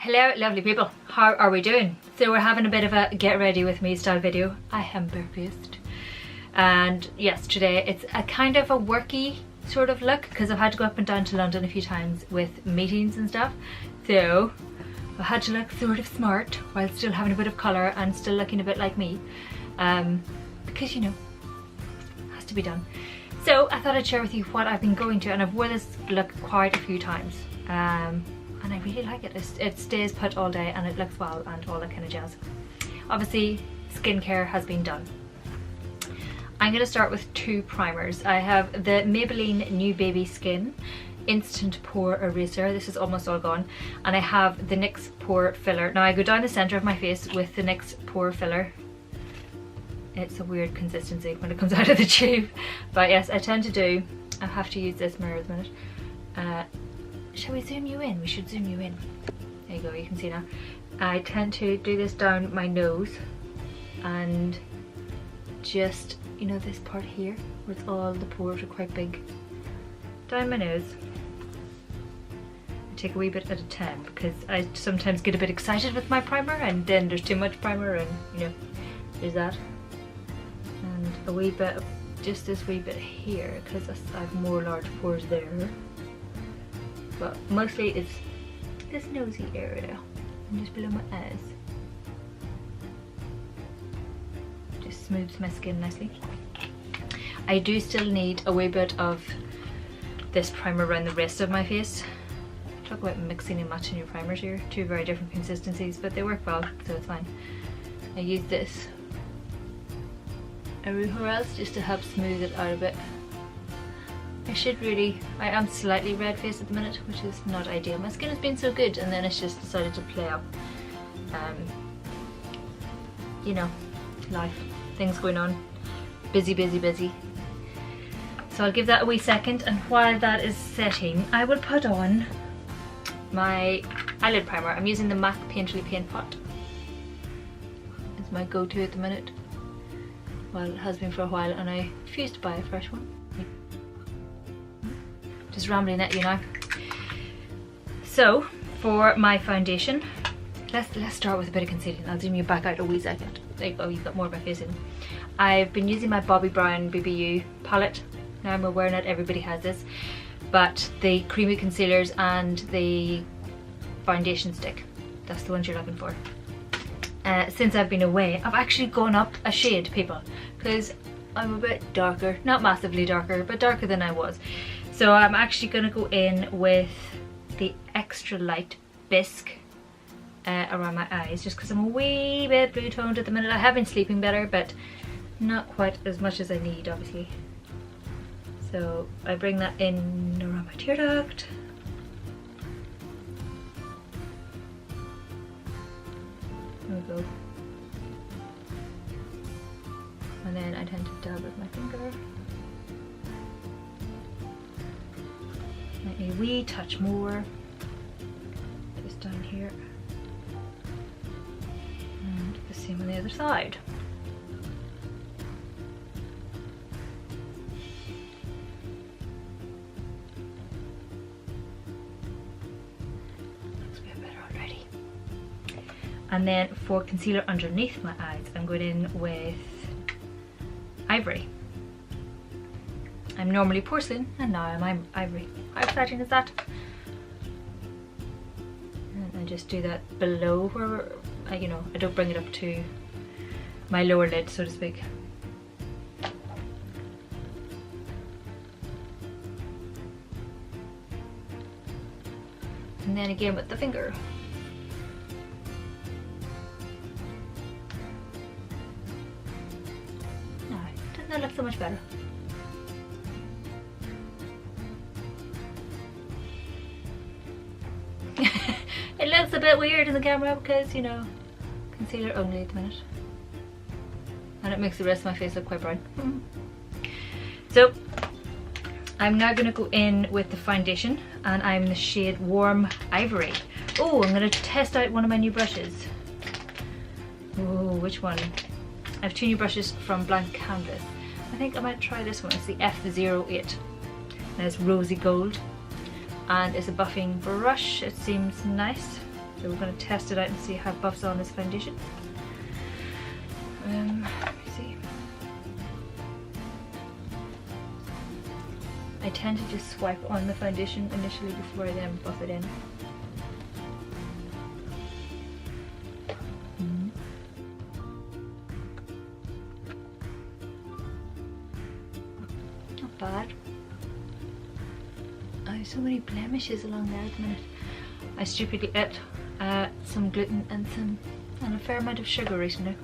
Hello lovely people, how are we doing? So we're having a bit of a get ready with me style video. I am barefaced and yes, today it's a kind of a worky sort of look because I've had to go up and down to London a few times with meetings and stuff, so I had to look sort of smart while still having a bit of colour and still looking a bit like me, because you know, it has to be done. So I thought I'd share with you what I've been going to, and I've worn this look quite a few times. And I really like it. It stays put all day and it looks well and all that kind of jazz. Obviously skincare has been done. I'm going to start with two primers. I have the Maybelline New Baby Skin Instant Pore Eraser. This is almost all gone. And I have the NYX Pore Filler. Now I go down the centre of my face with the NYX Pore Filler. It's a weird consistency when it comes out of the tube. But yes, I tend to do, I have to use this mirror at the minute. Shall we zoom you in? We should zoom you in. There you go, you can see now. I tend to do this down my nose and just, you know, this part here where it's all the pores are quite big. Down my nose. I take a wee bit at a time because I sometimes get a bit excited with my primer and then there's too much primer and, you know, there's that. And a wee bit of just this wee bit here because I have more large pores there. But mostly it's this nosy area and just below my eyes. Just smooths my skin nicely. I do still need a wee bit of this primer around the rest of my face. Talk about mixing and matching your primers here. Two very different consistencies, but they work well, so it's fine. I use this everywhere else just to help smooth it out a bit. I am slightly red faced at the minute, which is not ideal. My skin has been so good and then it's just decided to play up. You know, life, things going on, busy. So I'll give that a wee second, and while that is setting, I will put on my eyelid primer. I'm using the MAC Painterly Paint Pot. It's my go-to at the minute. Well, it has been for a while and I refuse to buy a fresh one. Just rambling at you now. So for my foundation, let's start with a bit of concealing. I'll zoom you back out a wee second. There you go, you've got more of my face in. I've been using my Bobbi Brown BBU palette. Now I'm aware not everybody has this, but the creamy concealers and the foundation stick, that's the ones you're looking for. Since I've been away, I've actually gone up a shade, people, because I'm a bit darker, not massively darker, but darker than I was. So I'm actually going to go in with the extra light bisque around my eyes, just because I'm a wee bit blue toned at the minute. I have been sleeping better, but not quite as much as I need, obviously. So I bring that in around my tear duct. There we go. And then I tend to dab with my finger. A wee touch more, just down here, and the same on the other side. Looks a bit better already. And then for concealer underneath my eyes, I'm going in with Ivory. I'm normally porcelain and now I'm ivory. How exciting is that? And I just do that below where, you know, I don't bring it up to my lower lid, so to speak. And then again with the finger. No, doesn't that look so much better? It looks a bit weird in the camera because, you know, concealer only at the minute. And it makes the rest of my face look quite brown. So, I'm now going to go in with the foundation, and I'm the shade Warm Ivory. Oh, I'm going to test out one of my new brushes. Oh, which one? I have two new brushes from Blank Canvas. I think I might try this one. It's the F08. And it's rosy gold. And it's a buffing brush. It seems nice. So we're going to test it out and see how it buffs on this foundation. Let me see. I tend to just swipe on the foundation initially before I then buff it in. Not bad. I have so many blemishes along there at the minute. I stupidly ate some gluten and a fair amount of sugar recently.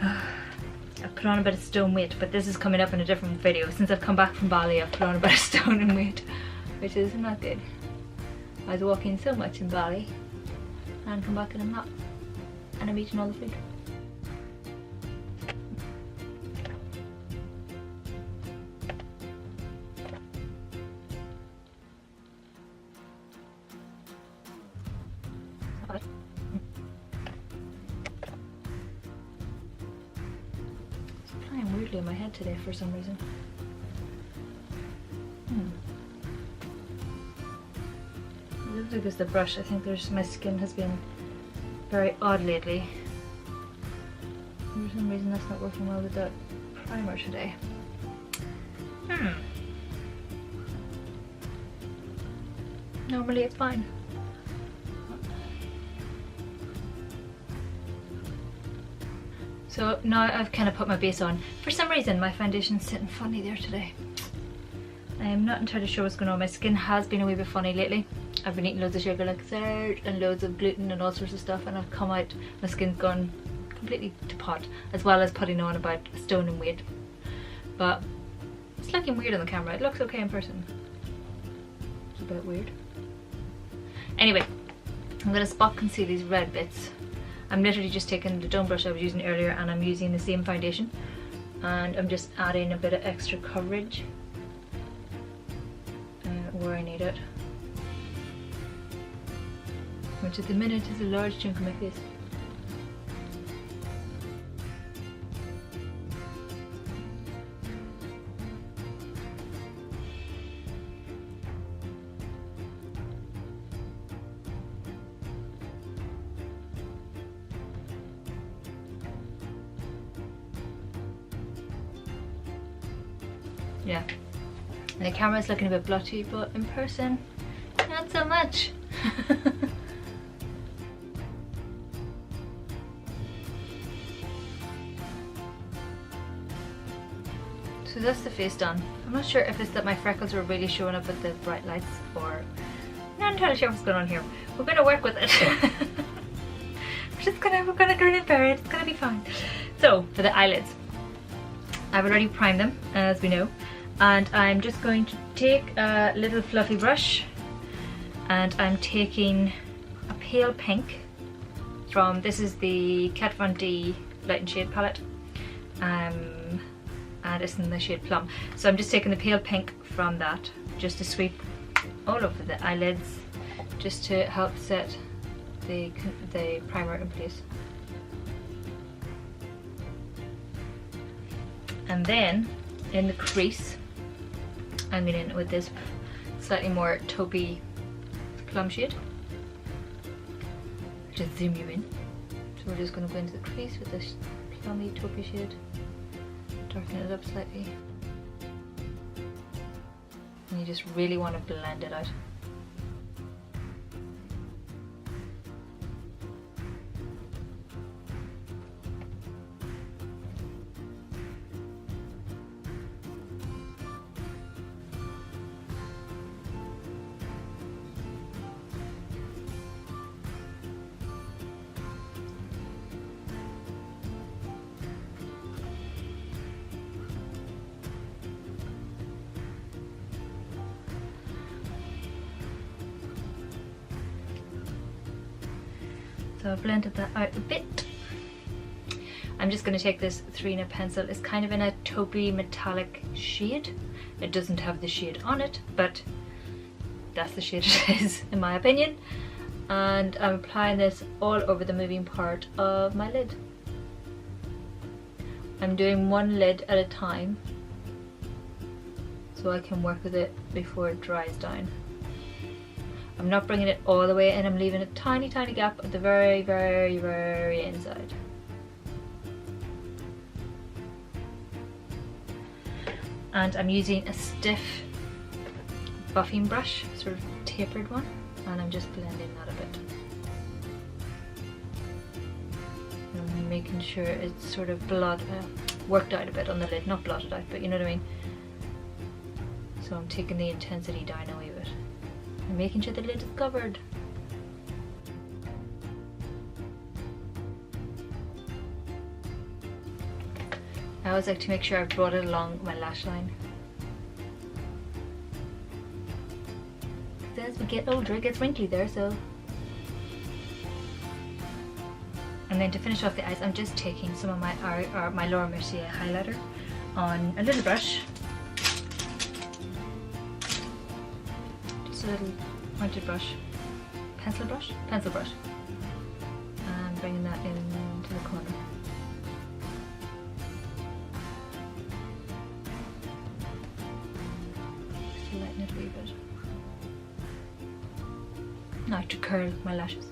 I've put on a bit of stone weight, but this is coming up in a different video. Since I've come back from Bali, I've put on a bit of stone in weight, which is not good. I was walking so much in Bali and come back and I'm not. And I'm eating all the food. Flying weirdly in my head today for some reason. It looks like it's the brush. I think my skin has been very odd lately. For some reason that's not working well with the primer today. Normally it's fine. So now I've kind of put my base on. For some reason my foundation's sitting funny there today. I am not entirely sure what's going on. My skin has been a wee bit funny lately. I've been eating loads of sugar like Surge and loads of gluten and all sorts of stuff, and I've come out, my skin's gone completely to pot, as well as putting on about a stone in weight. But it's looking weird on the camera. It looks okay in person. It's a bit weird. Anyway, I'm going to spot conceal these red bits. I'm literally just taking the dome brush I was using earlier and I'm using the same foundation, and I'm just adding a bit of extra coverage where I need it, which at the minute is a large chunk of my face. Yeah, and the camera's looking a bit blotchy, but in person, not so much. So that's the face done. I'm not sure if it's that my freckles are really showing up with the bright lights, or I'm not entirely sure what's going on here. We're gonna work with it. we're gonna grin and bear it. It's gonna be fine. So for the eyelids, I've already primed them, as we know, and I'm just going to take a little fluffy brush, and I'm taking a pale pink from, this is the Kat Von D Light and Shade palette, and it's in the shade Plum. So I'm just taking the pale pink from that, just to sweep all over the eyelids, just to help set the primer in place. And then in the crease, I'm going in with this slightly more taupey plum shade. Just zoom you in. So we're just going to go into the crease with this plummy taupey shade, darken it up slightly. And you just really want to blend it out. So I've blended that out a bit. I'm just going to take this 3-in-1 pencil. It's kind of in a taupey metallic shade. It doesn't have the shade on it, but that's the shade it is in my opinion. And I'm applying this all over the moving part of my lid. I'm doing one lid at a time so I can work with it before it dries down. I'm not bringing it all the way in, I'm leaving a tiny gap at the very, very, very inside. And I'm using a stiff buffing brush, sort of tapered one, and I'm just blending that a bit. I'm making sure it's sort of worked out a bit on the lid, not blotted out, but you know what I mean. So I'm taking the intensity down a wee bit. I'm making sure the lid is covered. I always like to make sure I've brought it along my lash line. As we get older, it gets wrinkly there, so. And then to finish off the eyes, I'm just taking some of my Laura Mercier highlighter on a little brush. Just a little pointed brush. Pencil brush? Pencil brush. And bringing that into the corner. Just lighten it a wee bit. Now to curl my lashes.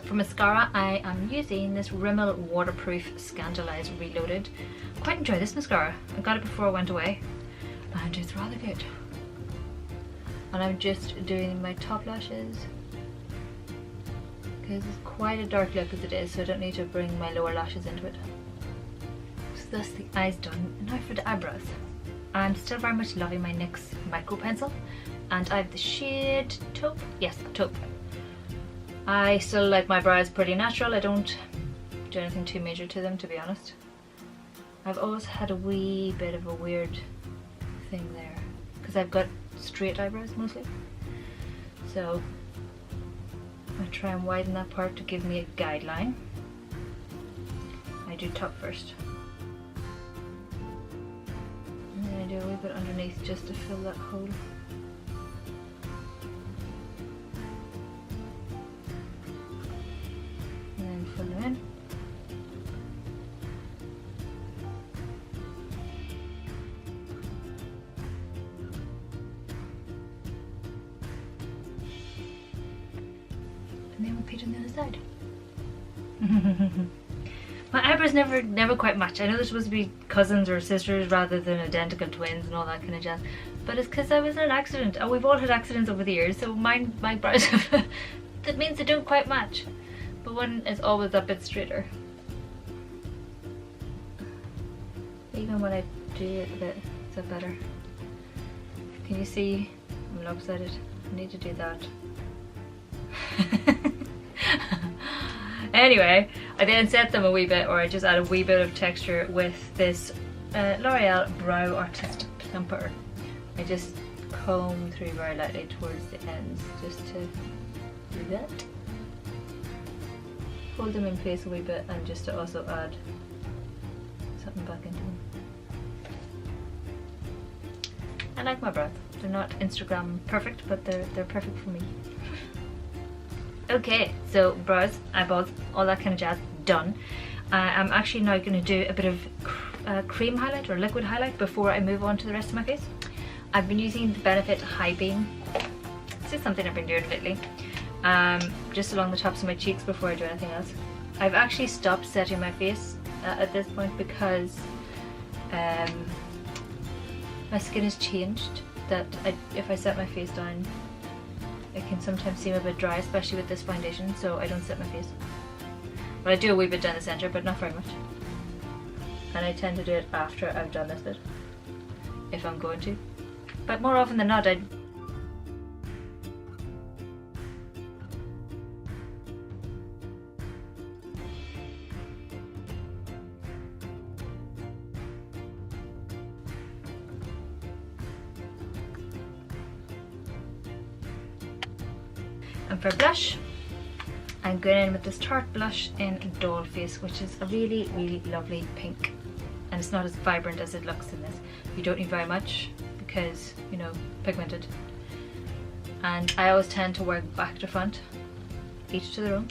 For mascara, I am using this Rimmel Waterproof Scandalise Reloaded. I quite enjoy this mascara. I got it before I went away and it's rather good. And I'm just doing my top lashes because it's quite a dark look as it is, so I don't need to bring my lower lashes into it. So that's the eyes done. And now for the eyebrows. I'm still very much loving my NYX micro pencil, and I have the shade Taupe. Yes, Taupe. I still like my brows pretty natural. I don't do anything too major to them, to be honest. I've always had a wee bit of a weird thing there because I've got straight eyebrows mostly. So I try and widen that part to give me a guideline. I do top first. And then I do a wee bit underneath just to fill that hole. Fill them in. And then repeat on the other side. My eyebrows never quite match. I know they're supposed to be cousins or sisters rather than identical twins and all that kind of jazz, but it's because I was in an accident. Oh, we've all had accidents over the years, so my brows that means they don't quite match. But one is always a bit straighter. Even when I do it a bit, is that better? Can you see? I'm lopsided. I need to do that. Anyway, I then set them a wee bit, or I just add a wee bit of texture with this L'Oreal Brow Artist Plumper. I just comb through very lightly towards the ends just to do that. Hold them in place a wee bit, and just to also add something back into them. I like my brows. They're not Instagram perfect, but they're perfect for me. Okay, so brows, eyeballs, all that kind of jazz done. I'm actually now going to do a bit of cream highlight or liquid highlight before I move on to the rest of my face. I've been using the Benefit High Beam. This is something I've been doing lately. Just along the tops of my cheeks before I do anything else. I've actually stopped setting my face at this point because my skin has changed. That if I set my face down, it can sometimes seem a bit dry, especially with this foundation, so I don't set my face. But I do a wee bit down the centre, but not very much. And I tend to do it after I've done this bit, if I'm going to. But more often than not, and for blush, I'm going in with this Tarte blush in Doll Face, which is a really, really lovely pink. And it's not as vibrant as it looks in this. You don't need very much because, you know, pigmented. And I always tend to work back to front, each to their own.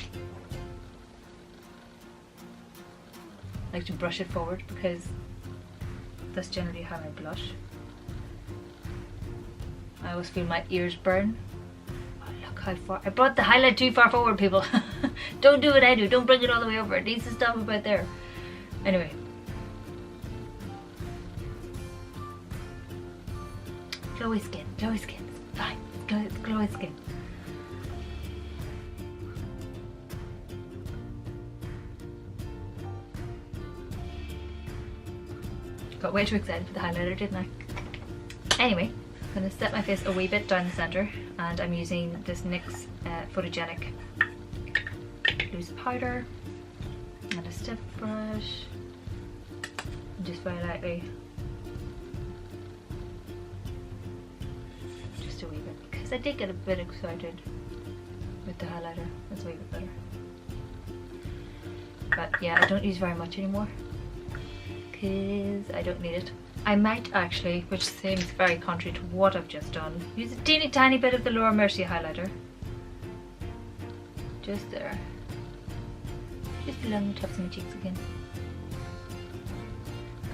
I like to brush it forward because that's generally how I blush. always feel my ears burn. Oh, look how far, I brought the highlight too far forward, people. Don't do what I do, don't bring it all the way over. It needs to stop about there. Anyway. Glowy skin, glowy skin, it's fine, it's glowy skin. Got way too excited for the highlighter, didn't I? Anyway, I'm going to set my face a wee bit down the centre, and I'm using this NYX Photogenic loose powder and a stiff brush, and just very lightly, just a wee bit, because I did get a bit excited with the highlighter. That's a wee bit better. But yeah, I don't use very much anymore because I don't need it. I might actually, which seems very contrary to what I've just done, use a teeny tiny bit of the Laura Mercier highlighter. Just there. Just along the tops of my cheeks again.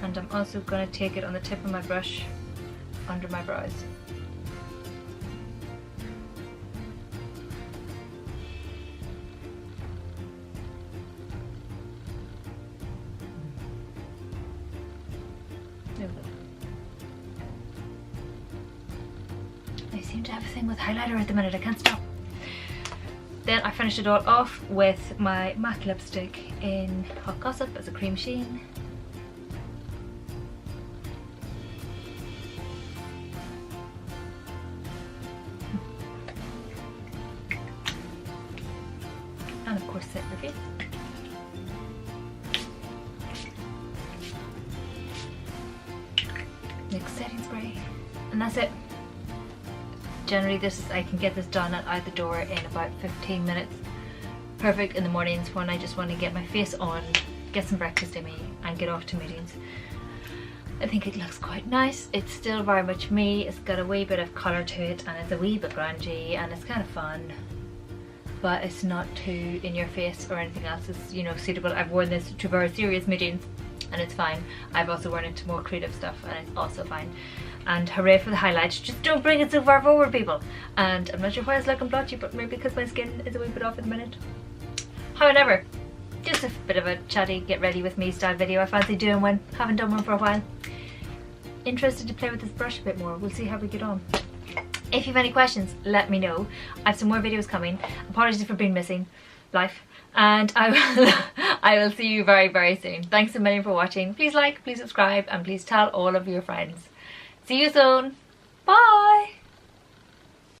And I'm also going to take it on the tip of my brush under my brows. I seem to have a thing with highlighter at the minute, I can't stop. Then I finished it all off with my matte lipstick in Hot Gossip as a cream sheen. And of course set your face. NYX setting spray. And that's it. Generally I can get this done at out the door in about 15 minutes. Perfect in the mornings when I just want to get my face on, get some breakfast in me and get off to meetings. I think it looks quite nice. It's still very much me. It's got a wee bit of colour to it and it's a wee bit grungy and it's kind of fun. But it's not too in your face or anything else. It's, you know, suitable. I've worn this to very serious meetings and it's fine. I've also worn it to more creative stuff and it's also fine. And hooray for the highlights, just don't bring it so far forward, people. And I'm not sure why it's looking blotchy, but maybe because my skin is a wee bit off at the minute. However, just a bit of a chatty get ready with me style video I fancy doing one, haven't done one for a while. Interested to play with this brush a bit more, we'll see how we get on. If you have any questions, let me know. I have some more videos coming. Apologies for being missing, life. And I will see you very, very soon. Thanks a million for watching. Please like, please subscribe, and please tell all of your friends. See you soon. Bye.